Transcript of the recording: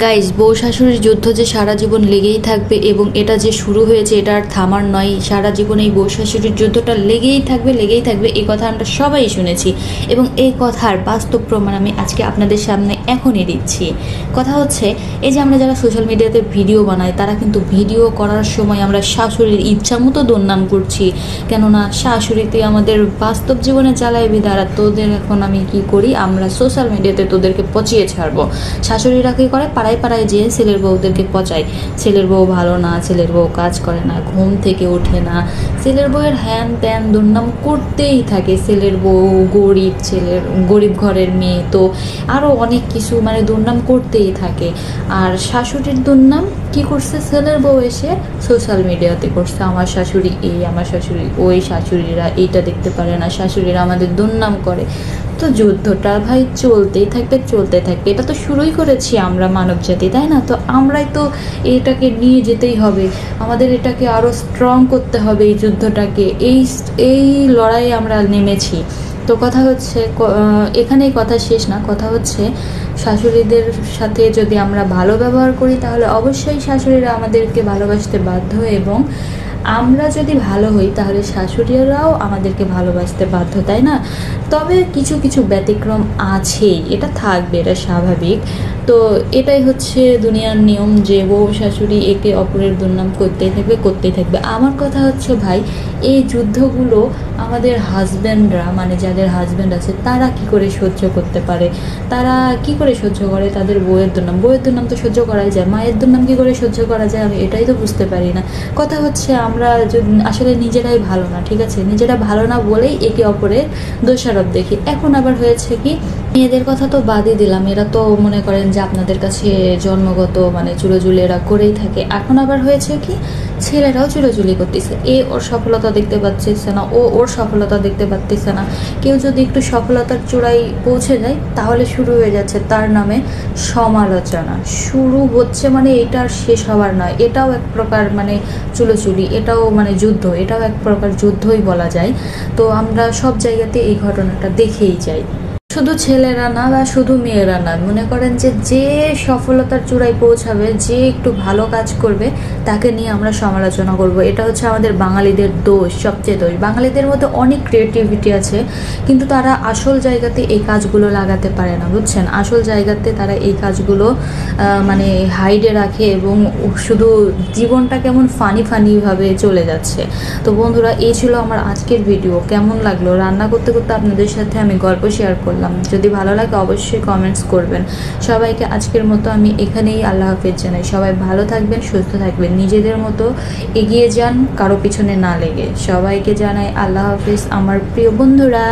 Guys, বউ শাশুড়ির যুদ্ধ যে সারা জীবন লেগেই থাকবে এবং এটা যে শুরু হয়েছে এটা আর থামার নয়। সারা জীবন এই বউ শাশুড়ির যুদ্ধটা লেগেই থাকবে এই কথা আমরা সবাই শুনেছি এবং এই কথার বাস্তব প্রমাণ আমি আজকে আপনাদের সামনে এখনই দিচ্ছি। কথা হচ্ছে, এই যে আমরা যারা সোশ্যাল মিডিয়াতে ভিডিও বানাই তারা কিন্তু ভিডিও করার সময় আমরা শাশুড়ির ইচ্ছা মতো দুর্নাম করছি, কেননা শাশুড়িতে আমাদের বাস্তব জীবনে জ্বালায় বিধারা। তোদের এখন আমি কি করি, আমরা সোশ্যাল মিডিয়াতে তোদেরকে পচিয়ে ছাড়বো। শাশুড়িরা কি করে, পাড়ায় পাড়ায় যেয়ে ছেলের বউদেরকে পচায়, ছেলের বউ ভালো না, ছেলের বউ কাজ করে না, ঘুম থেকে ওঠে না, ছেলের বউয়ের হ্যান ত্যান দুর্নাম করতেই থাকে। ছেলের বউ গরিব, ছেলের গরিব ঘরের মেয়ে, তো আরও অনেক কিছু মানে দুর্নাম করতেই থাকে। আর শাশুড়ির দুর্নাম কি করছে, ছেলের বউ এসে সোশ্যাল মিডিয়াতে করছে, আমার শাশুড়ি এই, আমার শাশুড়ি ওই, শাশুড়িরা এইটা দেখতে পারে না, শাশুড়িরা আমাদের দুর্নাম করে। তো যুদ্ধটা ভাই চলতেই থাকবে। এটা তো শুরুই করেছি আমরা মানব জাতি, তাই না? তো আমরাই তো এটাকে নিয়ে যেতেই হবে, আমাদের এটাকে আরও স্ট্রং করতে হবে। এই যুদ্ধটাকে, এই লড়াইয়ে আমরা নেমেছি। তো কথা হচ্ছে, এখানেই কথা শেষ না, কথা হচ্ছে শাশুড়িদের সাথে যদি আমরা ভালো ব্যবহার করি তাহলে অবশ্যই শাশুড়িরা আমাদেরকে ভালোবাসতে বাধ্য, এবং আমরা যদি ভালো হই তাহলে শাশুড়িরাও আমাদেরকে ভালোবাসতে বাধ্য, তাই না? তবে কিছু কিছু ব্যতিক্রম আছেই, এটা থাকবে, এটা স্বাভাবিক। তো এটাই হচ্ছে দুনিয়ার নিয়ম যে বউ শাশুড়ি একে অপরের দুর্নাম করতেই থাকবে। আমার কথা হচ্ছে ভাই, এই যুদ্ধগুলো আমাদের হাজব্যান্ডরা, মানে যাদের হাজব্যান্ড আছে তারা কি করে সহ্য করতে পারে, তারা কি করে সহ্য করে তাদের বউয়ের দুর্নাম তো সহ্য করাই যায়, মায়ের দুর্নাম কি করে সহ্য করা যায়, আমি এটাই তো বুঝতে পারি না। কথা হচ্ছে আমরা আসলে নিজেরাই ভালো না, ঠিক আছে? নিজেরা ভালো না বলেই একে অপরের দোষারোপ দেখি। এখন আবার হয়েছে কি, মেয়েদের কথা তো বাদই দিলাম, এরা তো মনে করেন যে আপনাদের কাছে জন্মগত মানে চুলোচুলি এরা করেই থাকে। এখন আবার হয়েছে কি, ছেলেরাও চুলোচুলি করতেছে, এ ওর সফলতা দেখতে পাচ্ছে না, ও ওর সফলতা দেখতে পাচ্ছে না। কেউ যদি একটু সফলতার চূড়ায় পৌঁছে যায় তাহলে শুরু হয়ে যাচ্ছে তার নামে সমালোচনা। শুরু হচ্ছে মানে এটা আর শেষ হওয়ার নয়, এটাও এক প্রকার মানে চুলোচুলি, এটাও মানে যুদ্ধ, এটাও এক প্রকার যুদ্ধই বলা যায়। তো আমরা সব জায়গাতে এই ঘটনাটা দেখেই যাই, শুধু ছেলেরা না বা শুধু মেয়েরা না। মনে করেন যে যে সফলতার চূড়ায় পৌঁছাবে, যে একটু ভালো কাজ করবে, তাকে নিয়ে আমরা সমালোচনা করব। এটা হচ্ছে আমাদের বাঙালিদের দোষ, সবচেয়ে দোষ। বাঙালিদের মধ্যে অনেক ক্রিয়েটিভিটি আছে, কিন্তু তারা আসল জায়গাতে এই কাজগুলো লাগাতে পারে না, বুঝছেন? আসল জায়গাতে তারা এই কাজগুলো মানে হাইডে রাখে এবং শুধু জীবনটা কেমন ফানিভাবে চলে যাচ্ছে। তো বন্ধুরা, এই ছিল আমার আজকের ভিডিও। কেমন লাগলো? রান্না করতে করতে আপনাদের সাথে আমি গল্প শেয়ার করলাম। যদি ভালো লাগে অবশ্যই কমেন্টস করবেন। সবাইকে আজকের মতো আমি এখানেই আল্লাহ হাফেজ জানাই। সবাই ভালো থাকবেন, সুস্থ থাকবেন, নিজেদের মতো এগিয়ে যান, কারো পিছনে না লেগে। সবাইকে জানাই আল্লাহ হাফেজ আমার প্রিয় বন্ধুরা।